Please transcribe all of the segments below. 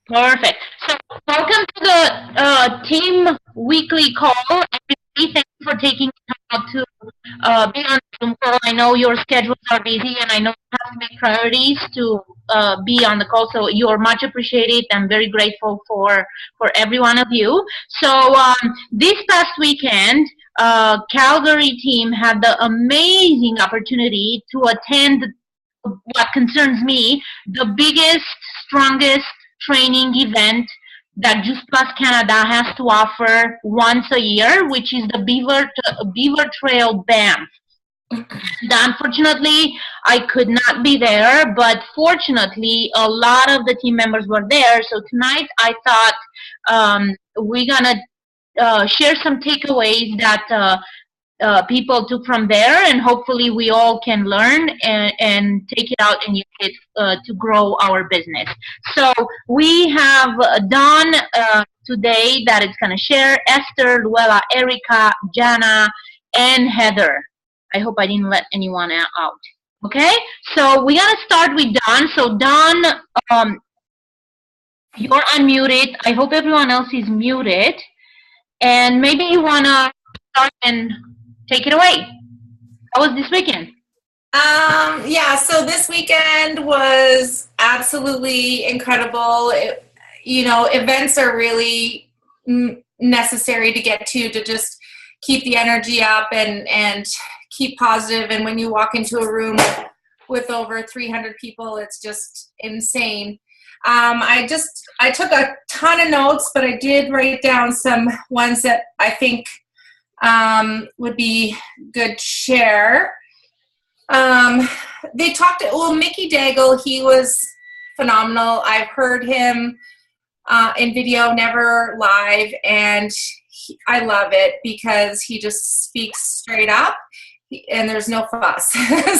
Perfect. So, welcome to the team weekly call. Everybody, thank you for taking time out to be on the Zoom call. I know your schedules are busy, and I know you have to make priorities to be on the call. So, you are much appreciated. I'm very grateful for every one of you. So, this past weekend, Calgary team had the amazing opportunity to attend what concerns me, the biggest, strongest training event that Just Plus Canada has to offer once a year, which is the Beaver Trail Banff. Unfortunately, I could not be there, but fortunately, a lot of the team members were there. So tonight, I thought we're gonna share some takeaways that people took from there, and hopefully we all can learn and take it out and use it to grow our business. So we have Dawn today that is going to share, Esther, Luella, Erica, Jana, and Heather. I hope I didn't let anyone out. Okay, so we're going to start with Dawn. So Dawn, um, you're unmuted. I hope everyone else is muted. And maybe you want to start and take it away. How was this weekend? Yeah, so this weekend was absolutely incredible. Events are really necessary to get to just keep the energy up and keep positive. And when you walk into a room with over 300 people, it's just insane. I took a ton of notes, but I did write down some ones that I think would be good to share. They talked, Mickey Daigle, he was phenomenal. I've heard him in video, never live, and I love it because he just speaks straight up and there's no fuss.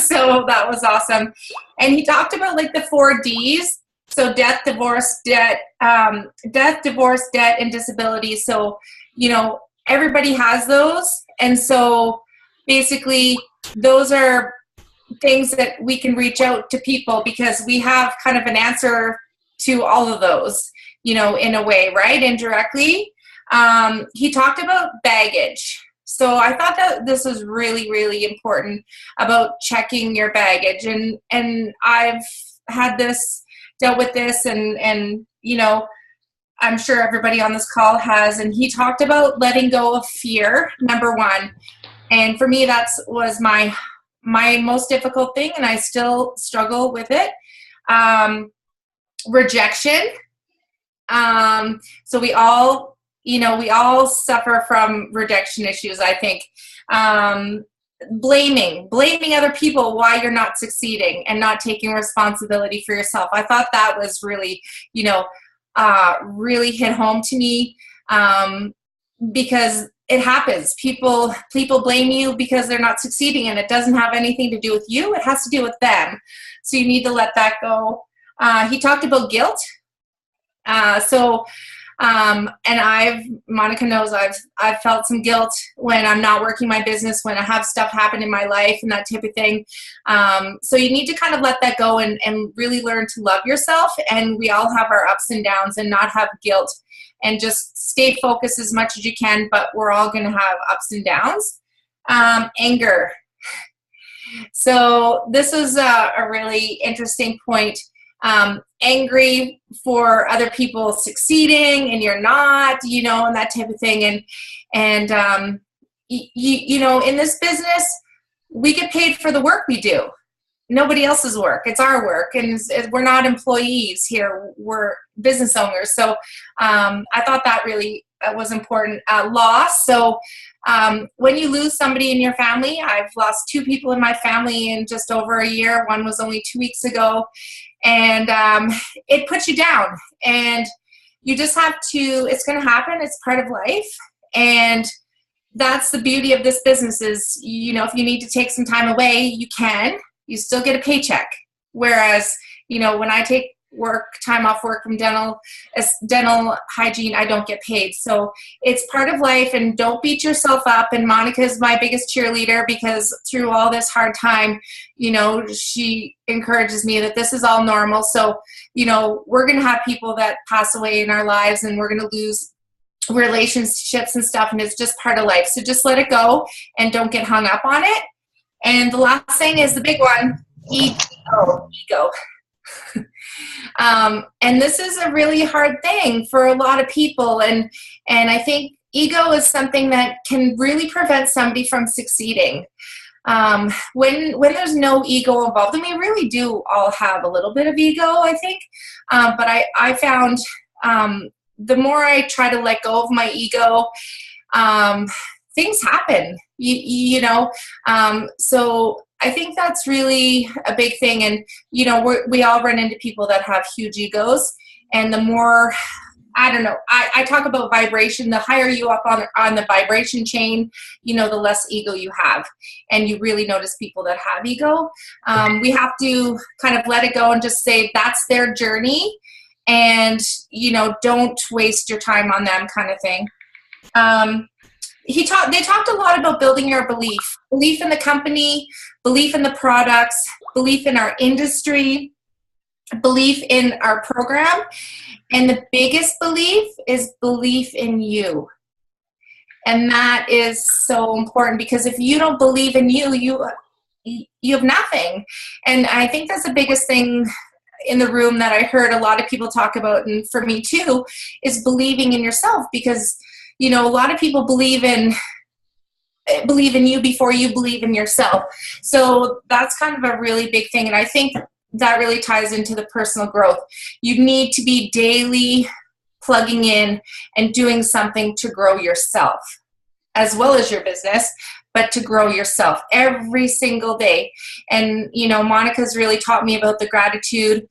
So that was awesome. And he talked about like the 4Ds. So death, divorce, debt, and disability. So, everybody has those. And so basically those are things that we can reach out to people because we have kind of an answer to all of those, in a way, right? Indirectly. He talked about baggage. So I thought that this was really, really important about checking your baggage. And I've dealt with this and I'm sure everybody on this call has, and he talked about letting go of fear, number one. And for me, was my most difficult thing, and I still struggle with it. Rejection. So we all suffer from rejection issues, I think. Blaming other people why you're not succeeding and not taking responsibility for yourself. I thought that was really, really hit home to me, because it happens. People blame you because they're not succeeding, and it doesn't have anything to do with you. It has to do with them. So you need to let that go. He talked about guilt. And Monica knows I've felt some guilt when I'm not working my business, when I have stuff happen in my life and that type of thing. So you need to kind of let that go and really learn to love yourself. And we all have our ups and downs and not have guilt and just stay focused as much as you can, but we're all going to have ups and downs. Anger. So this is a really interesting point. Angry for other people succeeding and you're not, and that type of thing. And in this business, we get paid for the work we do. Nobody else's work. It's our work. And we're not employees here. We're business owners. So I thought that really was important. Loss. So when you lose somebody in your family, I've lost 2 people in my family in just over a year. One was only 2 weeks ago. And it puts you down. And you just have to, it's going to happen. It's part of life. And that's the beauty of this business is, if you need to take some time away, you can. You still get a paycheck. Whereas, when I take time off work from dental hygiene, I don't get paid. So it's part of life, and don't beat yourself up. And Monica's my biggest cheerleader, because through all this hard time, you know, she encourages me that this is all normal. So, you know, we're going to have people that pass away in our lives, and we're going to lose relationships and stuff, and it's just part of life. So just let it go and don't get hung up on it. And the last thing is the big one, ego. And this is a really hard thing for a lot of people. And I think ego is something that can really prevent somebody from succeeding. When there's no ego involved, and we really do all have a little bit of ego, I think. But I found the more I try to let go of my ego, things happen, you know. So I think that's really a big thing. And, you know, we all run into people that have huge egos. And the more, I don't know, I talk about vibration. The higher you up on the vibration chain, you know, the less ego you have. And you really notice people that have ego. We have to kind of let it go and just say that's their journey. And, you know, don't waste your time on them, kind of thing. They talked a lot about building your belief in the company, belief in the products, belief in our industry, belief in our program. And the biggest belief is belief in you. And that is so important, because if you don't believe in you, you have nothing. And I think that's the biggest thing in the room that I heard a lot of people talk about, and for me too, is believing in yourself. Because, you know, a lot of people believe in you before you believe in yourself. So that's kind of a really big thing. And I think that really ties into the personal growth. You need to be daily plugging in and doing something to grow yourself, as well as your business, but to grow yourself every single day. And, you know, Monica's really taught me about the gratitude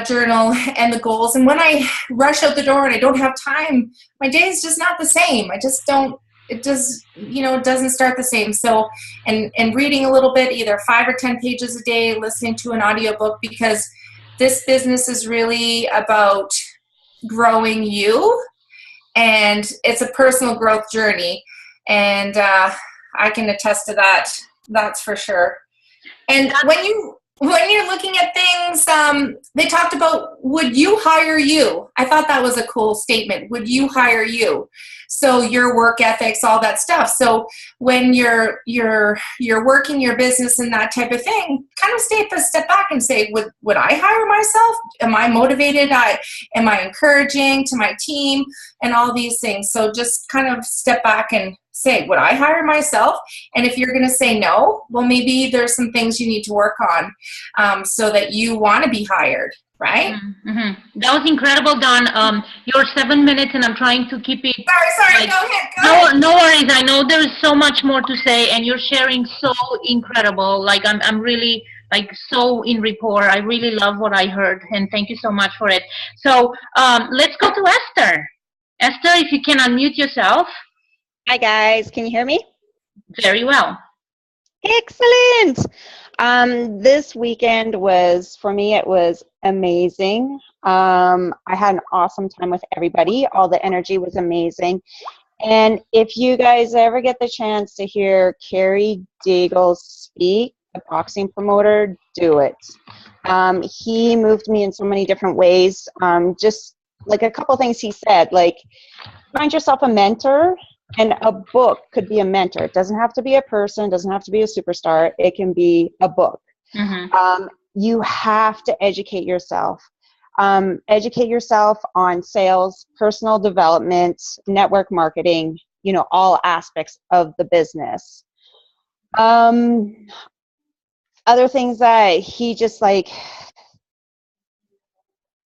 journal and the goals. And when I rush out the door and I don't have time, my day is just not the same. I just don't, it doesn't start the same. So, and reading a little bit, either 5 or 10 pages a day, listening to an audiobook, because this business is really about growing you, and it's a personal growth journey. And I can attest to that. That's for sure. And when you're looking at things, they talked about, would you hire you? I thought that was a cool statement. Would you hire you? So your work ethics, all that stuff. So when you're working your business and that type of thing, kind of step back and say, would I hire myself? Am I motivated? Am I encouraging to my team and all these things? So just kind of step back and say, would I hire myself? And if you're going to say no, well, maybe there's some things you need to work on so that you want to be hired, right? Mm-hmm. That was incredible, Dawn. Your 7 minutes, and I'm trying to keep it. Sorry, go ahead. No worries. I know there is so much more to say, and you're sharing so incredible. Like I'm really like so in rapport. I really love what I heard, and thank you so much for it. So let's go to Esther. Esther, if you can unmute yourself. Hi guys, can you hear me? Very well. Excellent. This weekend for me, it was amazing. I had an awesome time with everybody. All the energy was amazing. And if you guys ever get the chance to hear Carrie Daigle speak, the boxing promoter, do it. He moved me in so many different ways. Just like a couple things he said, like find yourself a mentor. And a book could be a mentor. It doesn't have to be a person, doesn't have to be a superstar. It can be a book. Mm-hmm. You have to educate yourself. Educate yourself on sales, personal development, network marketing, all aspects of the business. Other things that he just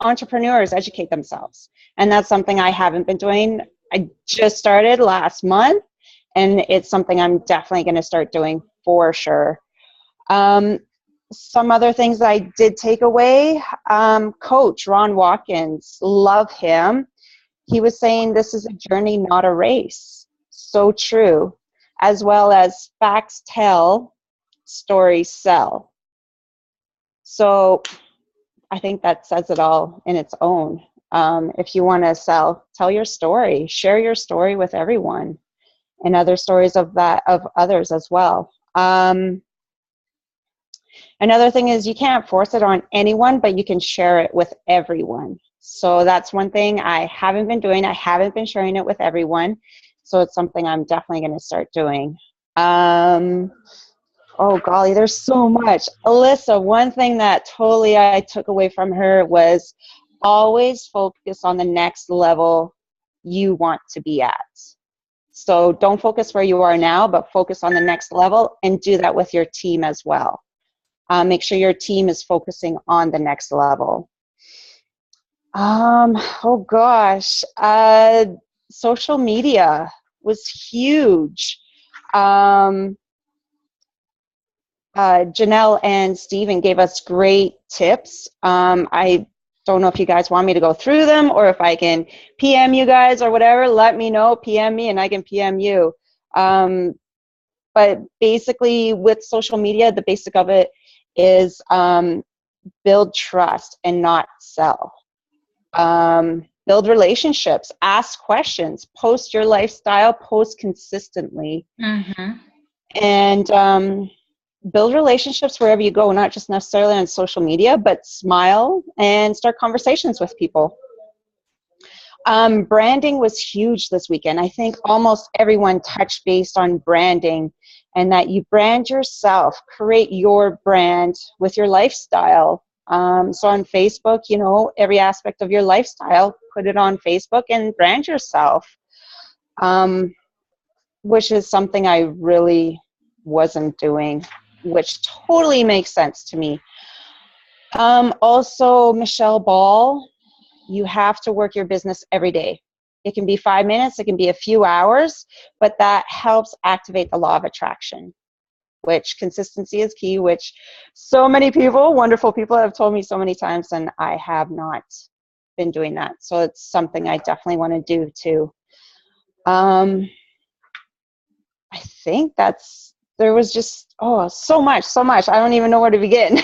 entrepreneurs educate themselves. And that's something I haven't been doing. I just started last month, and it's something I'm definitely going to start doing for sure. Some other things I did take away, Coach Ron Watkins, love him. He was saying this is a journey, not a race. So true. As well as facts tell, stories sell. So I think that says it all in its own. If you want to tell your story, share your story with everyone, and other stories of others as well. Another thing is you can't force it on anyone, but you can share it with everyone. So that's one thing I haven't been doing. I haven't been sharing it with everyone. So it's something I'm definitely going to start doing. Oh, golly, there's so much. Alyssa, one thing that totally I took away from her was always focus on the next level you want to be at. So don't focus where you are now, but focus on the next level, and do that with your team as well. Make sure your team is focusing on the next level. Oh gosh, social media was huge. Janelle and Steven gave us great tips. I don't know if you guys want me to go through them, or if I can PM you guys or whatever. Let me know, PM me, and I can PM you. But basically with social media, the basic of it is build trust and not sell. Build relationships, ask questions, post your lifestyle, post consistently. Mm-hmm. And build relationships wherever you go, not just necessarily on social media, but smile and start conversations with people. Branding was huge this weekend. I think almost everyone touched base on branding, and that you brand yourself, create your brand with your lifestyle. So on Facebook, every aspect of your lifestyle, put it on Facebook and brand yourself, which is something I really wasn't doing, which totally makes sense to me. Also, Michelle Ball, you have to work your business every day. It can be 5 minutes, it can be a few hours, but that helps activate the law of attraction, which consistency is key, which so many people, wonderful people, have told me so many times, and I have not been doing that. So it's something I definitely want to do too. I think there was just, so much. I don't even know where to begin.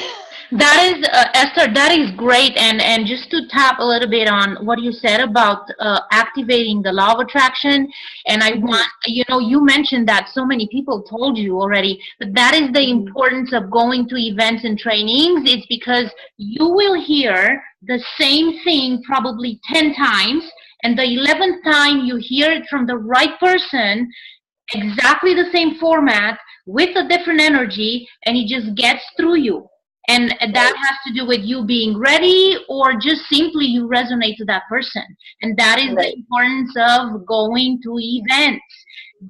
That is, Esther, that is great. And just to tap a little bit on what you said about activating the law of attraction, and I want, you mentioned that so many people told you already, but that is the importance of going to events and trainings. It's because you will hear the same thing probably 10 times, and the 11th time you hear it from the right person, exactly the same format with a different energy, and it just gets through you. And that has to do with you being ready, or just simply you resonate to that person. And that is the importance of going to events.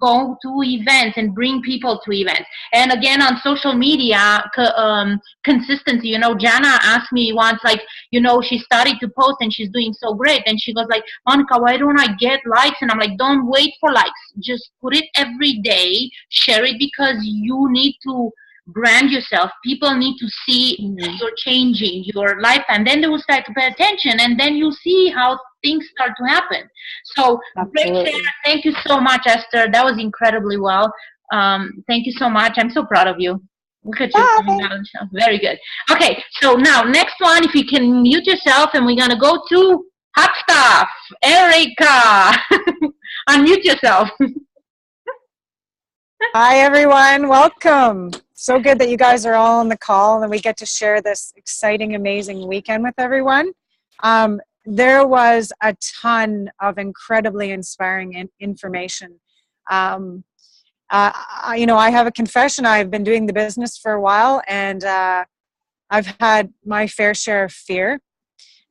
Go to events and bring people to events. And again, on social media, consistency. Jana asked me once, like, she started to post and she's doing so great. And she goes like, Monica, why don't I get likes? And I'm like, don't wait for likes. Just put it every day. Share it, because you need to brand yourself. People need to see that you're changing your life, and then they will start to pay attention, and then you'll see how things start to happen. So Absolutely. great share. Thank you so much, Esther. That was incredibly well. Thank you so much. I'm so proud of you. Look at you coming out. Very good. Okay, so now next one, if you can mute yourself, and we're gonna go to hot stuff. Erica, unmute yourself. Hi, everyone. Welcome. So good that you guys are all on the call and we get to share this exciting, amazing weekend with everyone. There was a ton of incredibly inspiring information. I have a confession. I've been doing the business for a while, and I've had my fair share of fear.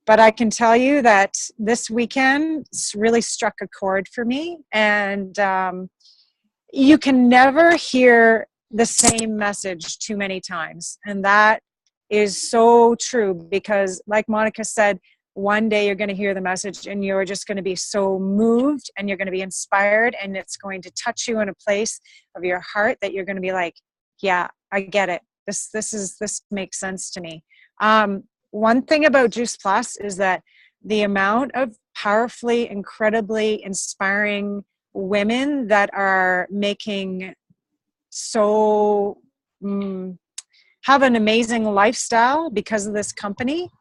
But I can tell you that this weekend really struck a chord for me, and you can never hear the same message too many times. And that is so true, because like Monica said, one day you're going to hear the message and you're just going to be so moved, and you're going to be inspired, and it's going to touch you in a place of your heart that you're going to be like, yeah, I get it. This makes sense to me. One thing about Juice Plus is that the amount of powerfully, incredibly inspiring women that are making have an amazing lifestyle because of this company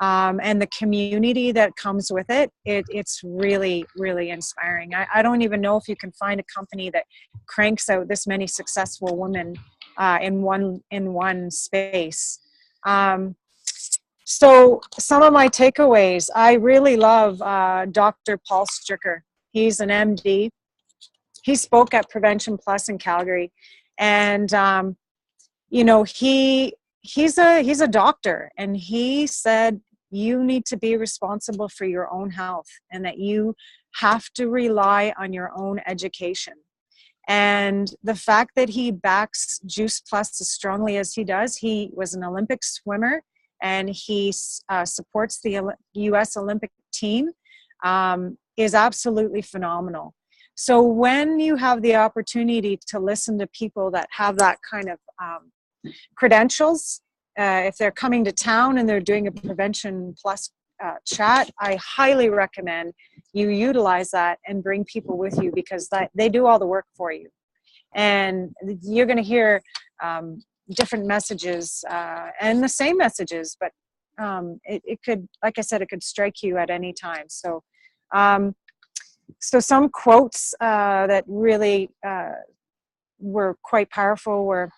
and the community that comes with it, it's really, really inspiring. I don't even know if you can find a company that cranks out this many successful women in one space. So some of my takeaways, I really love Dr. Paul Stricker. He's an MD. He spoke at Prevention Plus in Calgary, and you know, he's a doctor, and he said you need to be responsible for your own health, and that you have to rely on your own education. And the fact that he backs Juice Plus as strongly as he does, he was an Olympic swimmer, and he supports the U.S. Olympic team, is absolutely phenomenal. So when you have the opportunity to listen to people that have that kind of credentials, if they're coming to town and they're doing a Prevention Plus chat, I highly recommend you utilize that and bring people with you, because they do all the work for you. And you're going to hear different messages and the same messages, but it could, like I said, it could strike you at any time. So some quotes that really were quite powerful were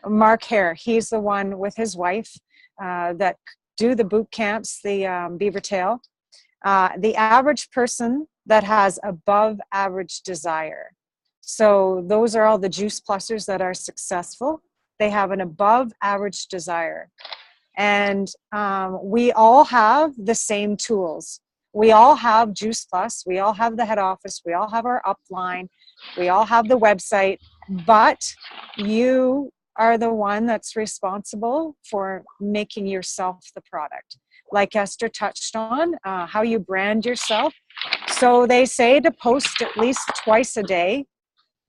Mark Hare. He's the one with his wife that do the boot camps, the Beaver Tail. The average person that has above average desire. So those are all the Juice Plussers that are successful. They have an above average desire. And we all have the same tools. We all have Juice Plus. We all have the head office. We all have our upline. We all have the website. But you are the one that's responsible for making yourself the product. Like Esther touched on, how you brand yourself. So they say to post at least twice a day,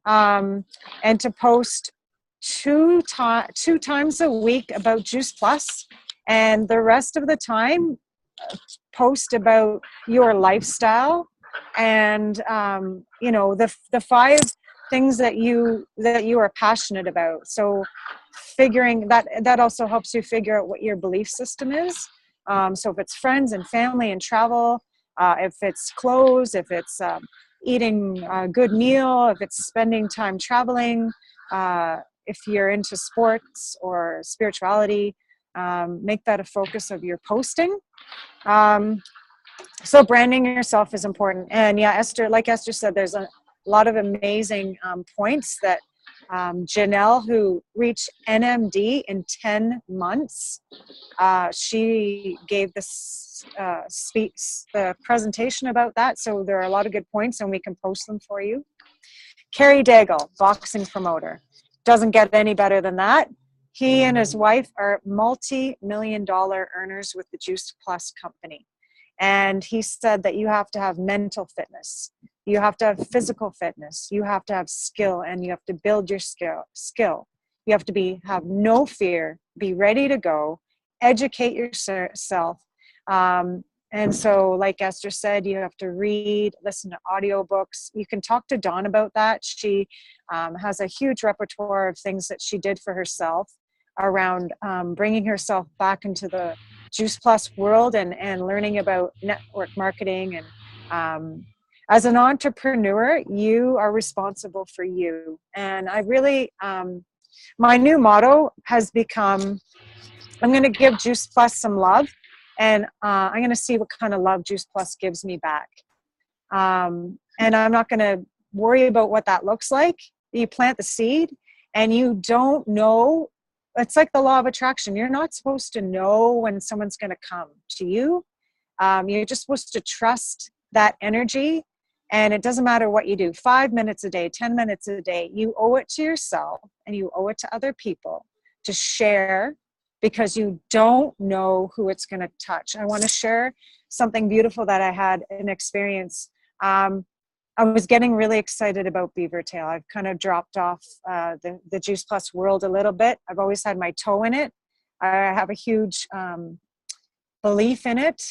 and to post two times a week about Juice Plus, and the rest of the time post about your lifestyle and you know, the 5 things that you are passionate about. So figuring that also helps you figure out what your belief system is. So if it's friends and family and travel, if it's clothes, if it's eating a good meal, if it's spending time traveling, if you're into sports or spirituality, make that a focus of your posting. So branding yourself is important. And yeah, Esther, like Esther said, there's a lot of amazing points that Janelle, who reached NMD in 10 months, she gave this the presentation about that. So there are a lot of good points, and we can post them for you. Kerry Daigle, boxing promoter. Doesn't get any better than that. He and his wife are multi-million-dollar earners with the Juice Plus company. And he said that you have to have mental fitness. You have to have physical fitness. You have to have skill, and you have to build your skill. You have to have no fear, be ready to go, educate yourself. And so, like Esther said, you have to read, listen to audiobooks. You can talk to Dawn about that. She has a huge repertoire of things that she did for herself around bringing herself back into the Juice Plus world and learning about network marketing. And as an entrepreneur, you are responsible for you. And I really, my new motto has become, I'm going to give Juice Plus some love, and I'm going to see what kind of love Juice Plus gives me back. And I'm not going to worry about what that looks like. You plant the seed, and you don't know. It's like the law of attraction. You're not supposed to know when someone's going to come to you. You're just supposed to trust that energy, and it doesn't matter what you do. 5 minutes a day, 10 minutes a day, you owe it to yourself, and you owe it to other people to share, because you don't know who it's going to touch. I want to share something beautiful that I had an experience. I was getting really excited about Beaver Tail. I've kind of dropped off the Juice Plus world a little bit. I've always had my toe in it. I have a huge belief in it.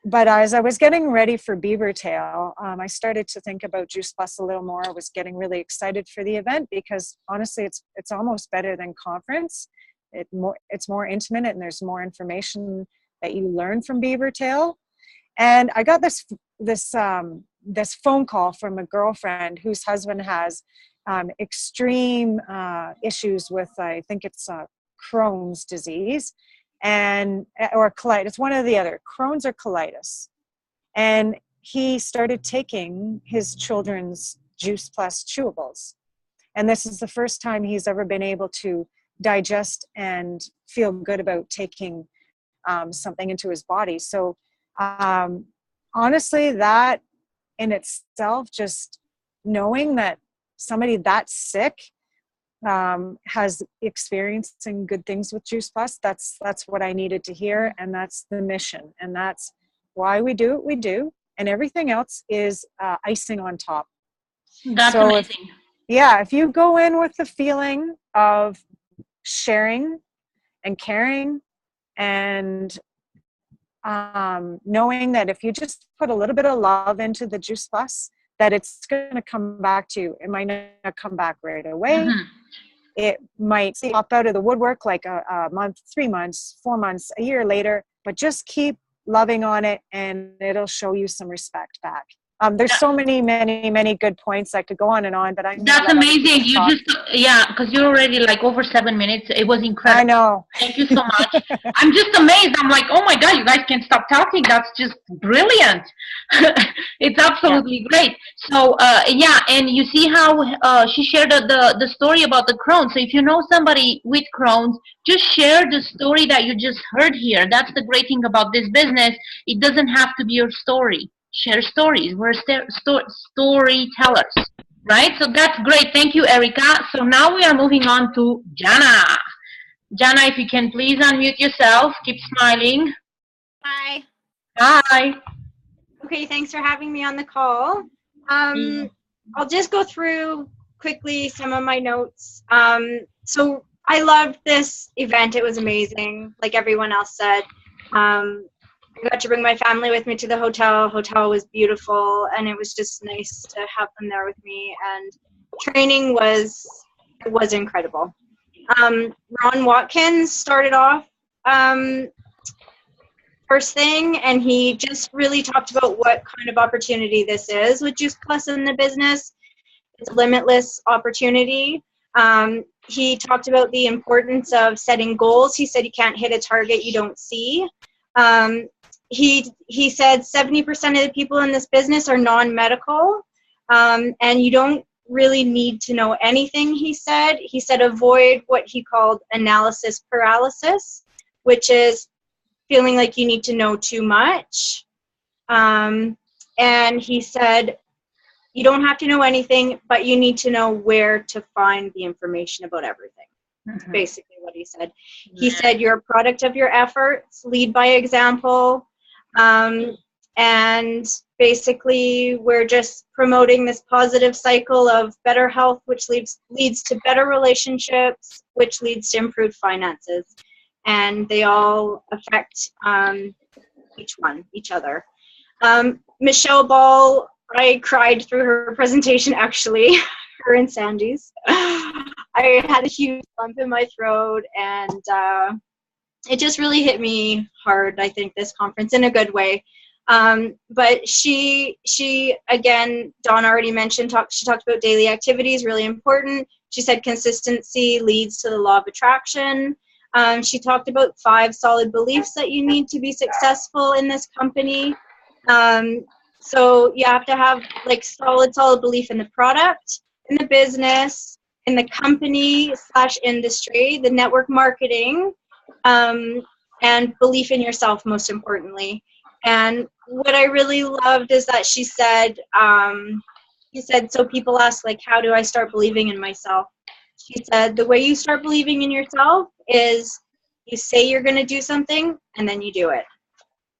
But as I was getting ready for Beaver Tail, I started to think about Juice Plus a little more. I was getting really excited for the event, because honestly, it's almost better than conference. It's more intimate, and there's more information that you learn from Beaver Tail. And I got this phone call from a girlfriend whose husband has extreme issues with, I think it's Crohn's disease, or colitis, one or the other, Crohn's or colitis. And he started taking his children's Juice Plus chewables. And this is the first time he's ever been able to digest and feel good about taking something into his body. So honestly, that in itself, just knowing that somebody that sick has experiencing good things with Juice Plus, that's what I needed to hear, and that's the mission, and that's why we do what we do, and everything else is icing on top. That's amazing. If you go in with the feeling of sharing and caring and knowing that if you just put a little bit of love into the Juice Plus, that it's going to come back to you. It might not come back right away. Mm-hmm. It might pop out of the woodwork like a month, 3 months, 4 months, a year later, but just keep loving on it and it'll show you some respect back. There's so many good points. I could go on and on, but that's amazing. You just, because you're already like over 7 minutes. It was incredible. I know. Thank you so much. I'm just amazed. I'm like, oh my God, you guys can't stop talking. That's just brilliant. It's absolutely great. So, and you see how she shared the story about the Crohn's. So if you know somebody with Crohn's, just share the story that you just heard here. That's the great thing about this business. It doesn't have to be your story. Share stories. We're storytellers, right? So that's great. Thank you, Erica. So now we are moving on to Jana. Jana, if you can please unmute yourself. Keep smiling. Hi. Hi. Okay, thanks for having me on the call. I'll just go through quickly some of my notes. So I loved this event. It was amazing, like everyone else said. I got to bring my family with me to the hotel. Hotel was beautiful, and it was just nice to have them there with me. And training was incredible. Ron Watkins started off first thing, and he just really talked about what kind of opportunity this is with Juice Plus in the business. It's a limitless opportunity. He talked about the importance of setting goals. He said you can't hit a target you don't see. He said 70% of the people in this business are non-medical, and you don't really need to know anything, he said. He said avoid what he called analysis paralysis, which is feeling like you need to know too much. And he said you don't have to know anything, but you need to know where to find the information about everything. That's basically what he said. He said you're a product of your efforts, lead by example. And basically we're just promoting this positive cycle of better health, which leads to better relationships, which leads to improved finances. And they all affect each other. Michelle Ball, I cried through her presentation, actually, her and Sandy's. I had a huge lump in my throat, and it just really hit me hard, I think, this conference, in a good way. But she again, Dawn already mentioned, she talked about daily activities, really important. She said consistency leads to the law of attraction. She talked about 5 solid beliefs that you need to be successful in this company. So you have to have like solid belief in the product, in the business, in the company / industry, the network marketing, and belief in yourself, most importantly. And what I really loved is that she said, so people ask, like, how do I start believing in myself? She said, the way you start believing in yourself is you say you're going to do something and then you do it.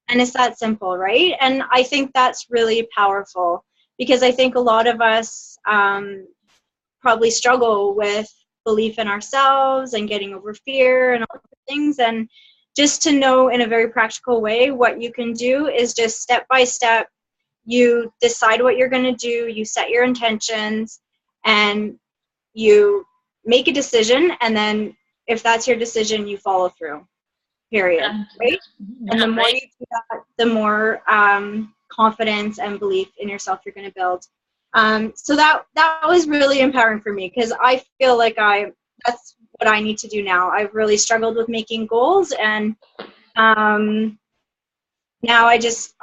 And it's that simple, right? And I think that's really powerful, because I think a lot of us probably struggle with belief in ourselves and getting over fear and all the things. And just to know in a very practical way what you can do is just step by step, you decide what you're going to do, you set your intentions, and you make a decision. And then if that's your decision, you follow through. period, right? And the more Right. you do that, the more confidence and belief in yourself you're going to build. So that was really empowering for me, because I feel like that's what I need to do now. I've really struggled with making goals, and now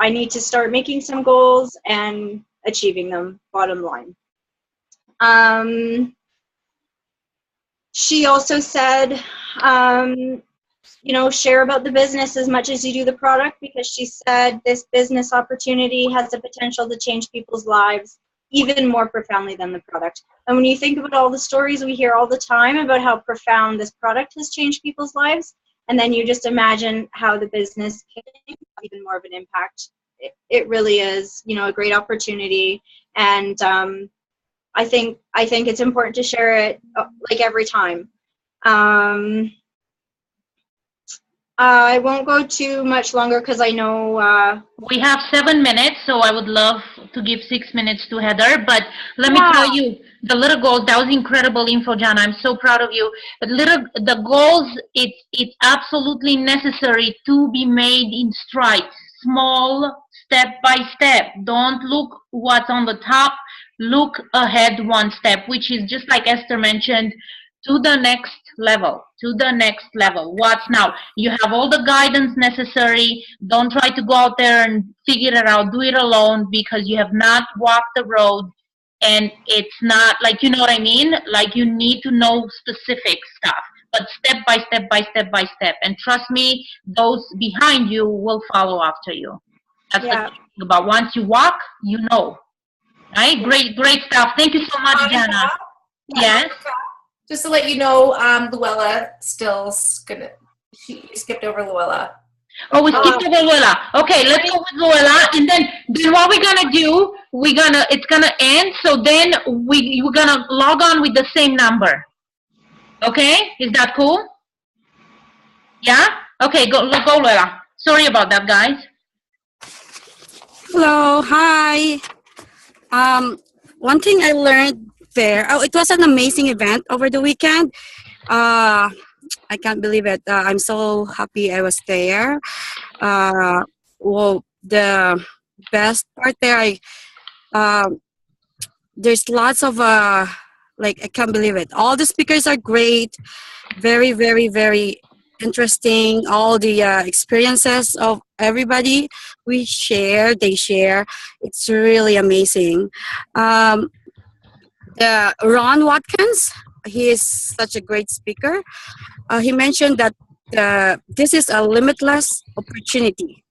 I need to start making some goals and achieving them, bottom line. She also said, share about the business as much as you do the product, because she said this business opportunity has the potential to change people's lives even more profoundly than the product. And when you think about all the stories we hear all the time about how profound this product has changed people's lives, and then you just imagine how the business can have even more of an impact, it really is, a great opportunity. And I think it's important to share it like every time. I won't go too much longer because I know We have 7 minutes, so I would love to give 6 minutes to Heather. But let me tell you, the little goals, that was incredible info, Jana. I'm so proud of you. But the goals, it's absolutely necessary to be made in strides, small, step by step. Don't look what's on the top. Look ahead one step, which is just like Esther mentioned, to the next level, to the next level. What's now? You have all the guidance necessary. Don't try to go out there and figure it out. Do it alone, because you have not walked the road, and it's not like, you know what I mean? Like, you need to know specific stuff, but step by step by step by step. And trust me, those behind you will follow after you. That's the thing about, once you walk, you know. Right? Great stuff. Thank you so much, Jana. Yes. Just to let you know, Luella she skipped over Luella. Oh, we skipped over Luella. Okay, let's go with Luella, and then what we're gonna do? It's gonna end. So then we're gonna log on with the same number. Okay, is that cool? Yeah. Okay, go Luella. Sorry about that, guys. Hello, hi. One thing I learned there. Oh, it was an amazing event over the weekend. I can't believe it. I'm so happy I was there. Well, the best part there, there's lots of I can't believe it. All the speakers are great. Very, very, very interesting. All the experiences of everybody they share. It's really amazing. Ron Watkins, he is such a great speaker. He mentioned that this is a limitless opportunity.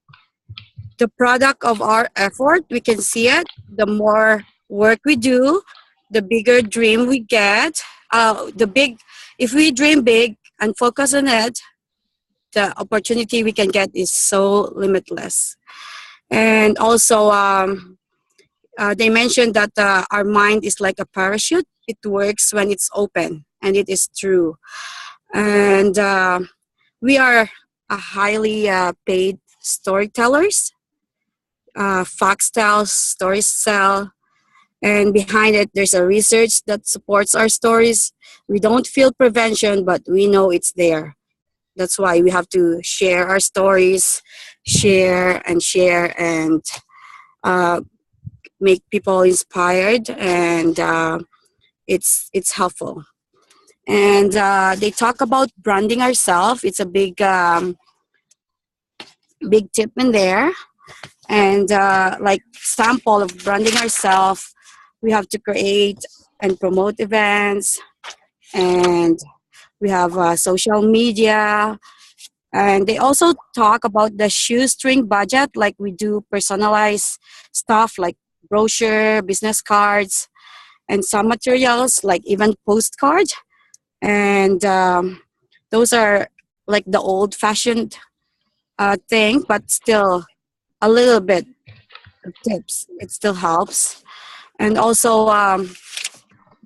The product of our effort, we can see it. The more work we do, the bigger dream we get. If we dream big and focus on it, the opportunity we can get is so limitless. And also, they mentioned that our mind is like a parachute. It works when it's open, and it is true. And we are a highly paid storytellers. Facts tell, stories sell, and behind it, there's a research that supports our stories. We don't feel prevention, but we know it's there. That's why we have to share our stories, share, and make people inspired, and it's helpful. And they talk about branding ourselves. It's a big tip in there. And like sample of branding ourselves, we have to create and promote events, and we have social media. And they also talk about the shoestring budget, like we do personalized stuff like brochure, business cards, and some materials like even postcards. And those are like the old-fashioned thing, but still a little bit of tips. It still helps. And also,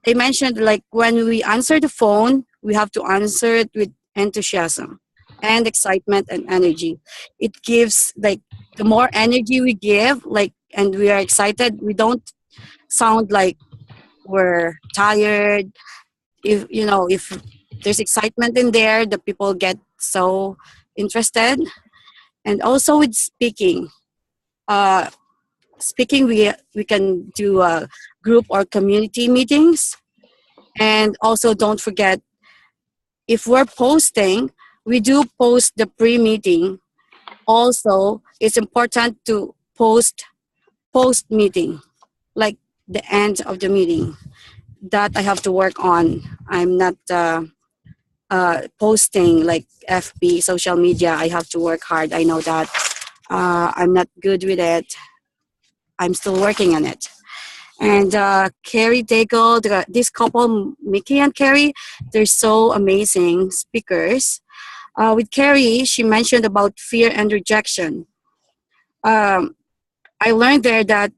they mentioned like when we answer the phone, we have to answer it with enthusiasm and excitement and energy. It gives like the more energy we give, like, and we are excited, we don't sound like we're tired. If there's excitement in there, the people get so interested. And also with speaking. Uh, Speaking, we can do group or community meetings. And also don't forget, if we're posting, we do post the pre-meeting. Also, it's important to post meeting, like the end of the meeting. That I have to work on. I'm not posting like FB, social media. I have to work hard. I know that. I'm not good with it. I'm still working on it. And Carrie Daigle, this couple, Mickey and Carrie, they're so amazing speakers. With Carrie, she mentioned about fear and rejection. Um, I learned there that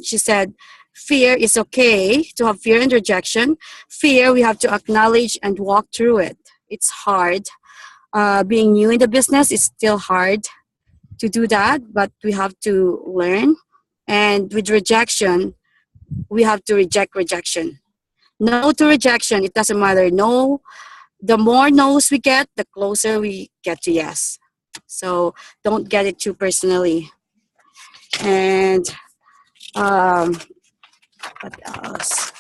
she said, fear is okay to have fear and rejection. Fear, we have to acknowledge and walk through it. It's hard. Being new in the business, it's still hard to do that, but we have to learn. And with rejection, we have to reject rejection. No to rejection, it doesn't matter. No, the more no's we get, the closer we get to yes. So don't get it too personally. And what else?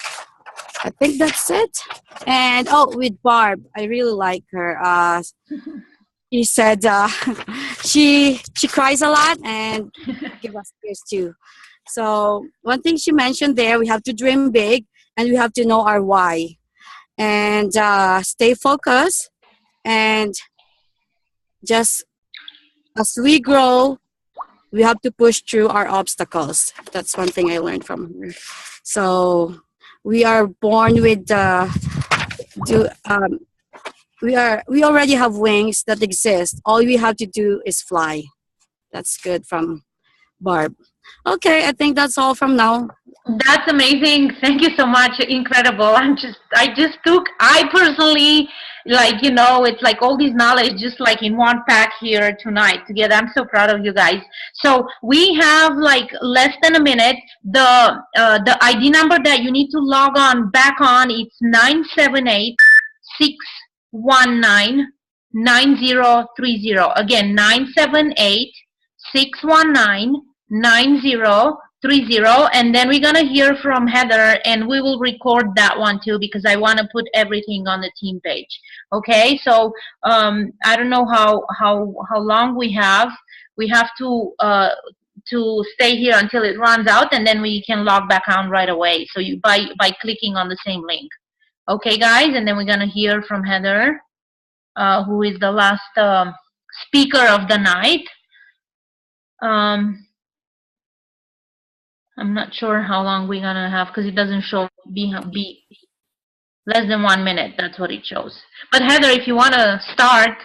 I think that's it. And oh, with Barb, I really like her. She said she cries a lot and give us tears too. So one thing she mentioned there, we have to dream big and we have to know our why and stay focused and just as we grow, we have to push through our obstacles. That's one thing I learned from her. So we are born with do, we already have wings that exist. All we have to do is fly. That's good from Barb. Okay, I think that's all from now. That's amazing. Thank you so much. Incredible. I personally, like, it's like all this knowledge just like in one pack here tonight together. I'm so proud of you guys. So we have like less than a minute. The ID number that you need to log on back on, it's 978-619-9030. Again, 978-619-9030, and then we're gonna hear from Heather, and we will record that one too because I want to put everything on the team page. Okay, so I don't know how long we have. We have to stay here until it runs out, and then we can log back on right away. So you by clicking on the same link. Okay, guys, and then we're gonna hear from Heather, who is the last speaker of the night. I'm not sure how long we're gonna have because it doesn't show be less than 1 minute. That's what it shows. But Heather, if you wanna start.